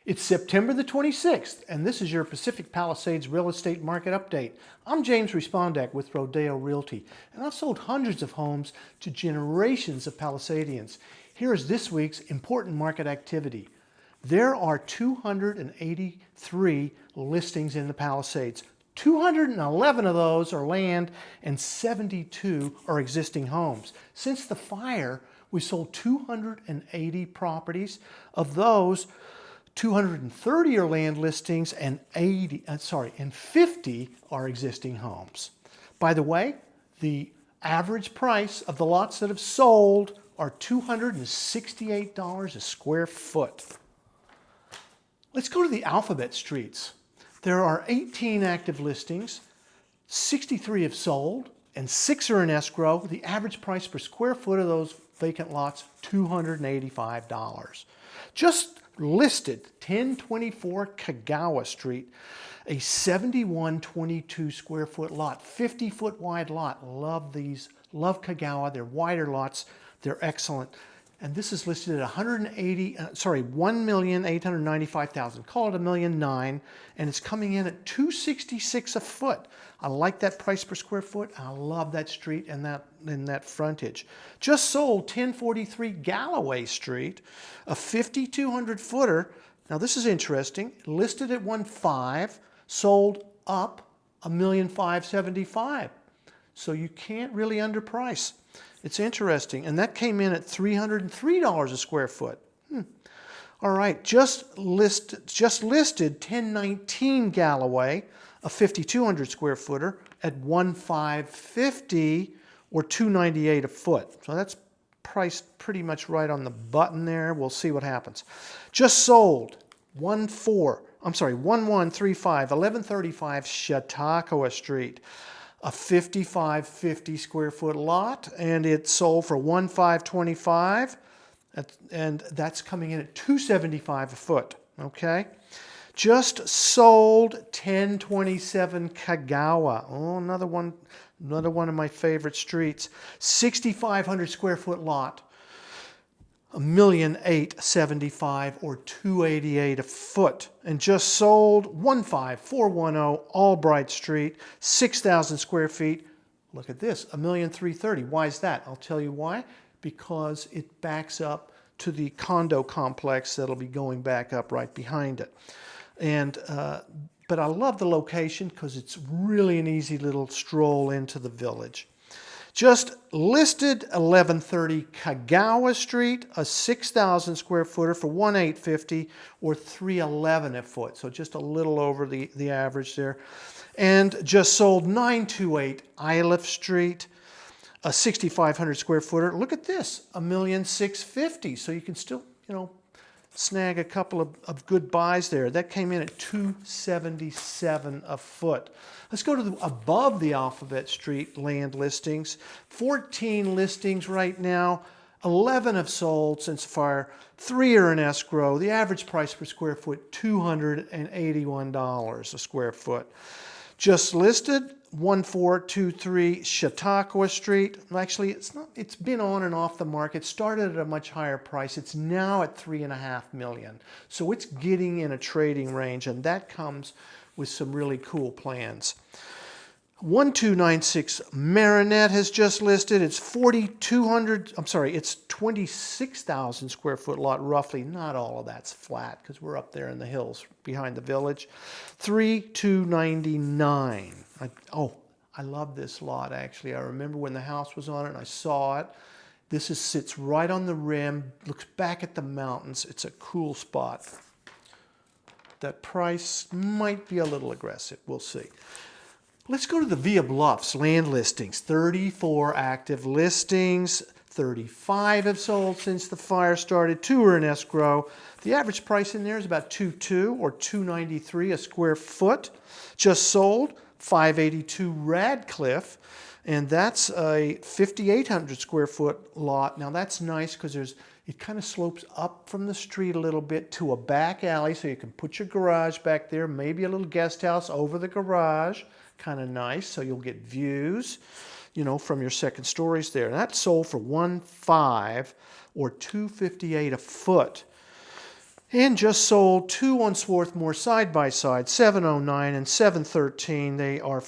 It's September the 26th, and this is your Pacific Palisades Real Estate Market Update. I'm James Respondek with Rodeo Realty, and I've sold hundreds of homes to generations of Palisadians. Here is this week's important market activity. There are 283 listings in the Palisades. 211 of those are land and 72 are existing homes. Since the fire, we sold 280 properties. Of those, 230 are land listings and 50 are existing homes. By the way, the average price of the lots that have sold are $268 a square foot. Let's go to the alphabet streets. There are 18 active listings, 63 have sold, and 6 are in escrow. The average price per square foot of those vacant lots, $285. Just listed 1024 Kagawa Street, a 7122 square foot lot, 50 foot wide lot. Love these, love Kagawa. They're wider lots, they're excellent. And this is listed at $1,895,000. Call it $1,009,000, and it's coming in at $266 a foot. I like that price per square foot. I love that street and that frontage. Just sold 1043 Galloway Street, a 5,200 footer. Now this is interesting. Listed at $1.5, sold up $1,575,000. So you can't really underprice. It's interesting, and that came in at $303 a square foot. All right, just listed 1019 Galloway, a 5,200 square footer at $1,550 or $298 a foot. So that's priced pretty much right on the button there. We'll see what happens. Just sold 1135 Chautauqua Street, a 5550 square foot lot, and it sold for $1,525, and that's coming in at $275 a foot. Okay, just sold 1027 Kagawa. Oh, another one of my favorite streets. 6,500 square foot lot, $1,875 or $288 a foot, and just sold 15410 Albright Street, 6,000 square feet. Look at this, $1,330,000. Why is that? I'll tell you why. Because it backs up to the condo complex that'll be going back up right behind it. And but I love the location because it's really an easy little stroll into the village. Just listed 1130 Kagawa Street, a 6,000 square footer for $1,850 or $311 a foot. So just a little over the average there. And just sold 928 Iliff Street, a 6,500 square footer. Look at this, $1,650,000. So you can still, snag a couple of good buys there. That came in at $277 a foot. Let's go to above the Alphabet Street land listings. 14 listings right now. 11 have sold since the fire. 3 are in escrow. The average price per square foot, $281 a square foot. Just listed 1423 Chautauqua Street. Actually, it's been on and off the market. Started at a much higher price. It's now at $3.5 million. So it's getting in a trading range, and that comes with some really cool plans. 1296 Marinette has just listed. It's 26,000 square foot lot, roughly. Not all of that's flat because we're up there in the hills behind the village. 3299. I love this lot, actually. I remember when the house was on it and I saw it. This sits right on the rim, looks back at the mountains. It's a cool spot. That price might be a little aggressive. We'll see. Let's go to the Via Bluffs land listings. 34 active listings. 35 have sold since the fire started. 2 are in escrow. The average price in there is about $2.2 or $293 a square foot. Just sold 582 Radcliffe, and that's a 5,800 square foot lot. Now that's nice because it kind of slopes up from the street a little bit to a back alley, so you can put your garage back there, maybe a little guest house over the garage. Kind of nice, so you'll get views, from your second stories there. And that sold for $1.5 or $258 a foot. And just sold 2 on Swarthmore side by side, 709 and 713. They are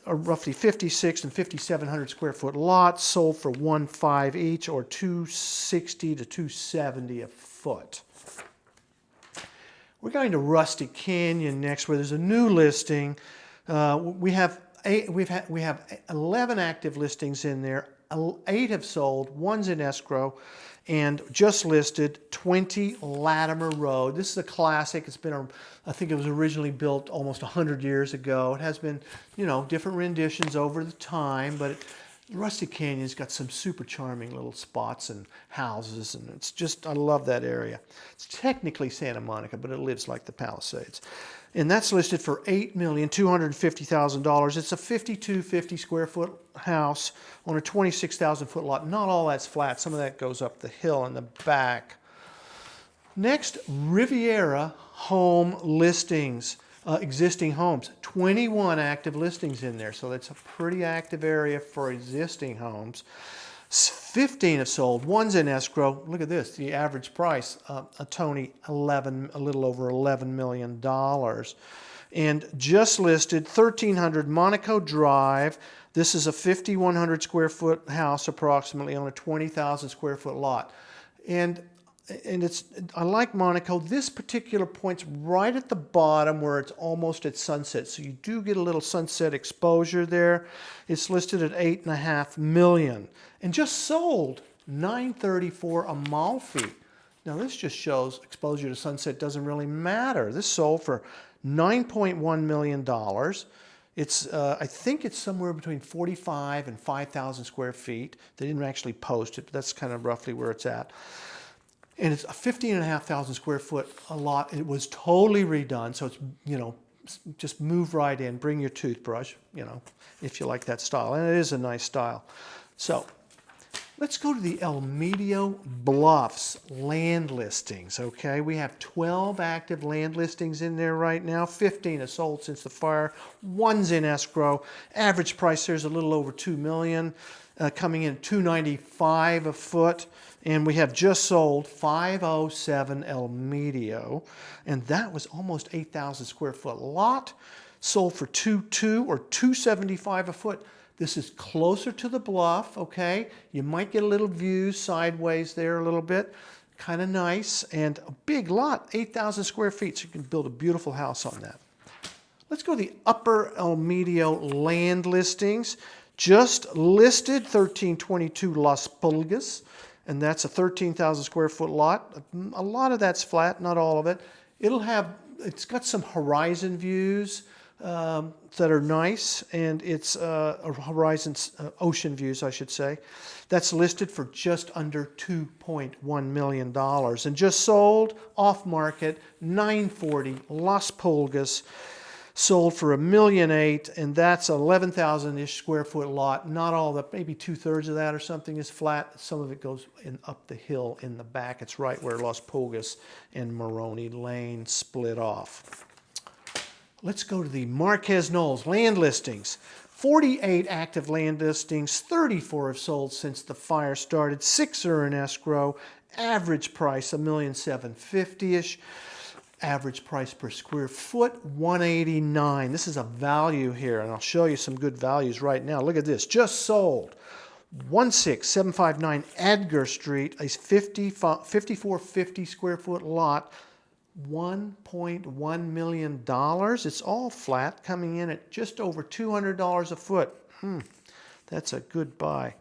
roughly 56 and 5,700 square foot lots, sold for 1.5 each, or 260 to 270 a foot. We're going to Rusty Canyon next, where there's a new listing. We have 11 active listings in there. 8 have sold, 1's in escrow, and just listed 20 Latimer Road. This is a classic. It's been, I think it was originally built almost 100 years ago. It has been, different renditions over the time, but Rusty Canyon's got some super charming little spots and houses, and it's just, I love that area. It's technically Santa Monica, but it lives like the Palisades. And that's listed for $8,250,000. It's a 5,250 square foot house on a 26,000 foot lot. Not all that's flat. Some of that goes up the hill in the back. Next, Riviera home listings, existing homes. 21 active listings in there. So that's a pretty active area for existing homes. 15 have sold, 1's in escrow. Look at this, the average price, a little over $11 million. And just listed 1,300 Monaco Drive. This is a 5,100 square foot house approximately on a 20,000 square foot lot. And I like Monaco. This particular point's right at the bottom where it's almost at sunset. So you do get a little sunset exposure there. It's listed at $8.5 million. And just sold $934 Amalfi. Now this just shows exposure to sunset doesn't really matter. This sold for $9.1 million. It's, I think it's somewhere between 45 and 5,000 square feet. They didn't actually post it, but that's kind of roughly where it's at. And it's a 15,500 square foot a lot. It was totally redone, so it's, just move right in, bring your toothbrush, if you like that style. And it is a nice style. So let's go to the El Medio Bluffs land listings, okay? We have 12 active land listings in there right now. 15 have sold since the fire. 1's in escrow. Average price there is a little over $2 million, coming in at $295 a foot. And we have just sold 507 El Medio, and that was almost 8,000 square foot lot, sold for $2.2 or $275 a foot. This is closer to the bluff, okay? You might get a little view sideways there a little bit. Kind of nice, and a big lot, 8,000 square feet, so you can build a beautiful house on that. Let's go to the Upper El Medio land listings. Just listed 1322 Las Pulgas. And that's a 13,000 square foot lot. A lot of that's flat, not all of it. It's got some horizon views that are nice, and it's ocean views, I should say. That's listed for just under $2.1 million. And just sold off market, $940 Las Pulgas. Sold for $1.8 million, and that's 11,000-ish square foot lot. Not all that, maybe 2/3 of that or something is flat. Some of it goes up the hill in the back. It's right where Las Pulgas and Moroni Lane split off. Let's go to the Marquez Knolls land listings. 48 active land listings, 34 have sold since the fire started. 6 are in escrow. Average price $1,750,000-ish. Average price per square foot, $189. This is a value here, and I'll show you some good values right now. Look at this. Just sold 16759 Edgar Street, a 5450 square foot lot, $1.1 million. It's all flat, coming in at just over $200 a foot. That's a good buy.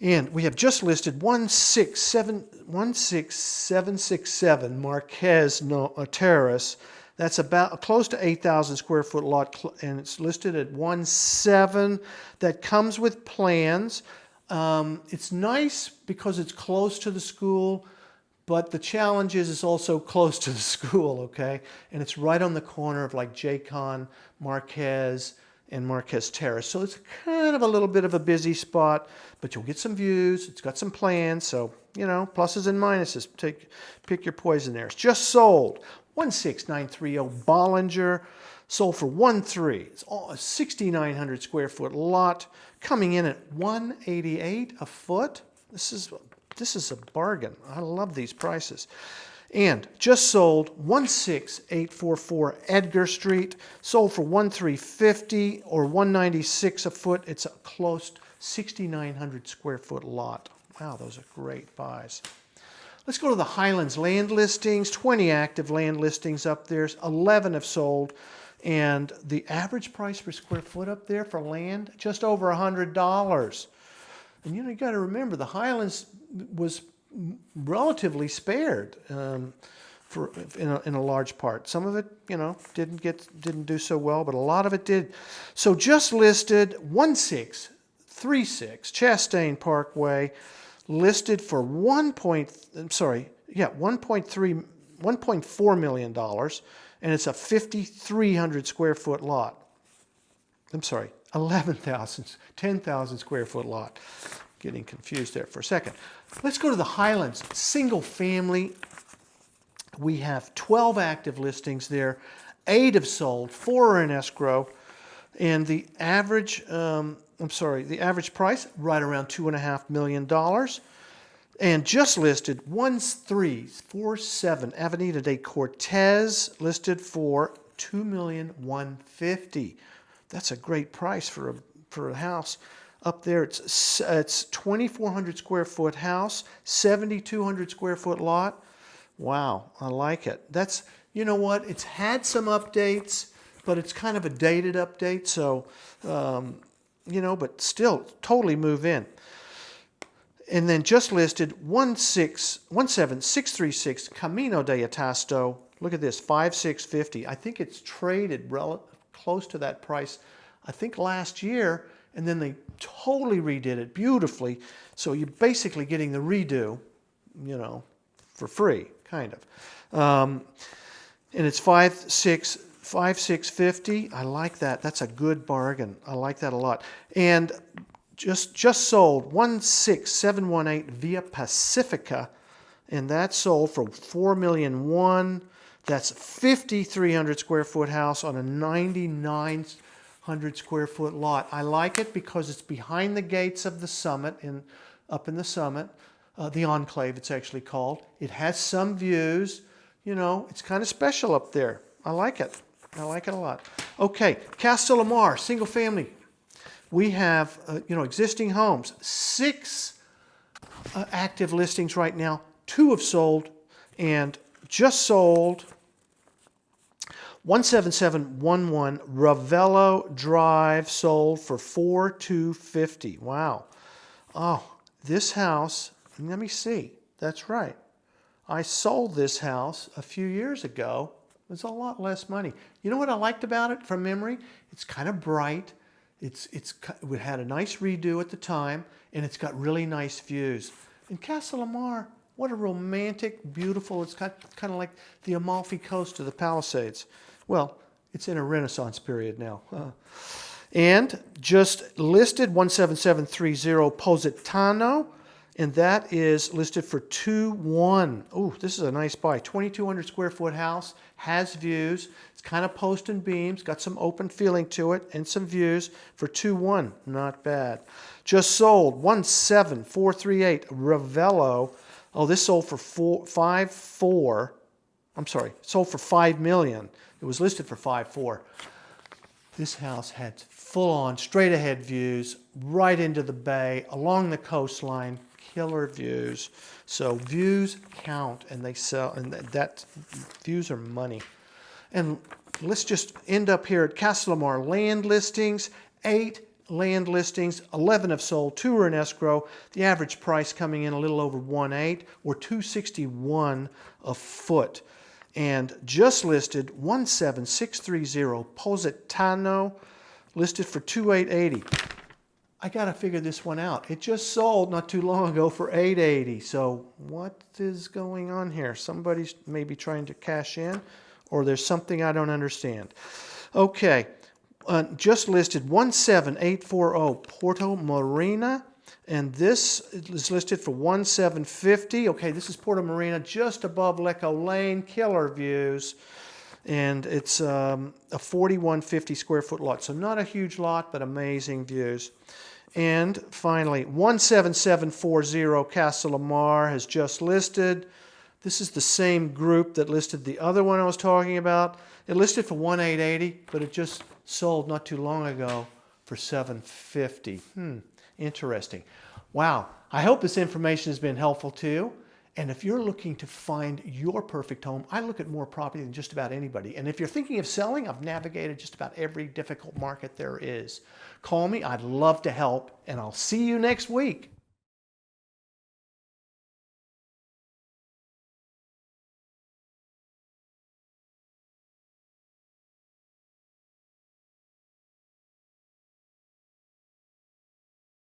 And we have just listed 16767 Marquez Terrace. That's about close to 8,000 square foot lot, and it's listed at 1.7. That comes with plans. It's nice because it's close to the school, but the challenge is it's also close to the school, okay? And it's right on the corner of like Jaycon, Marquez, and Marquez Terrace. So it's kind of a little bit of a busy spot, but you'll get some views. It's got some plans, so, pluses and minuses. Pick your poison there. It's just sold. 16930 Bollinger, sold for 1.3. It's all a 6,900 square foot lot, coming in at $188 a foot. This is this is a bargain. I love these prices. And just sold 16844 Edgar Street, sold for 1,350 or 196 a foot. It's a close 6,900 square foot lot. Wow, those are great buys. Let's go to the Highlands land listings. 20 active land listings up there. 11 have sold. And the average price per square foot up there for land, just over $100. And you got to remember, the Highlands was relatively spared in a large part. Some of it, didn't do so well, but a lot of it did. So just listed 1636 Chastain Parkway, listed for $1.4 million, and it's a 5,300 square foot lot. 10,000 square foot lot. Getting confused there for a second. Let's go to the Highlands. Single family. We have 12 active listings there. 8 have sold, 4 are in escrow. And the average, the average price, right around $2.5 million. And just listed 1347 Avenida de Cortez, listed for $2,150,000. That's a great price for a house. Up there, it's 2,400 square foot house, 7,200 square foot lot. Wow, I like it. That's, you know what, it's had some updates, but it's kind of a dated update. So, but still totally move in. And then just listed 17636 Camino de Atasto. Look at this, 5,650. I think it's traded close to that price, I think last year, and then they totally redid it beautifully. So you're basically getting the redo, for free, kind of. And it's 5,650. I like that. That's a good bargain. I like that a lot. And just sold 16718 Via Pacifica, and that sold for $4,100,000. That's 5,300 square foot house on a 9,900 square foot lot. I like it because it's behind the gates of the summit, up in the summit, the enclave it's actually called. It has some views. It's kind of special up there. I like it. I like it a lot. Okay, Castellamar, single family. We have, existing homes. 6 active listings right now. 2 have sold, and just sold 17711 Ravello Drive, sold for $4,250. Wow. Oh, this house, let me see. That's right. I sold this house a few years ago. It was a lot less money. You know what I liked about it from memory? It's kind of bright. It had a nice redo at the time, and it's got really nice views. And Castellamar, what a romantic, beautiful, it's kind of like the Amalfi Coast of the Palisades. Well, it's in a Renaissance period now. And just listed 17730 Positano, and that is listed for $2,100,000. Oh, this is a nice buy. 2,200 square foot house, has views. It's kind of post and beams, got some open feeling to it, and some views for $2,100,000. Not bad. Just sold 17438 Ravello. Oh, this sold for sold for $5,000,000. It was listed for $5,400,000. This house had full-on, straight-ahead views, right into the bay, along the coastline, killer views. So views count, and they sell, and that views are money. And let's just end up here at Castellamar land listings. 8 land listings, 11 have sold, 2 are in escrow. The average price coming in a little over $1,800,000 or $261 a foot. And just listed 17630 Positano, listed for $2,880. I got to figure this one out. It just sold not too long ago for $880. So what is going on here? Somebody's maybe trying to cash in, or there's something I don't understand. Okay, just listed 17840 Porto Marina, and this is listed for $1,750. Okay, this is Porto Marina, just above Lecco Lane, killer views. And it's a 4,150 square foot lot. So not a huge lot, but amazing views. And finally, 17740 Casa Lamar has just listed. This is the same group that listed the other one I was talking about. It listed for 1,880, but it just sold not too long ago for 750. Interesting. Wow. I hope this information has been helpful to you. And if you're looking to find your perfect home, I look at more property than just about anybody. And if you're thinking of selling, I've navigated just about every difficult market there is. Call me. I'd love to help, and I'll see you next week.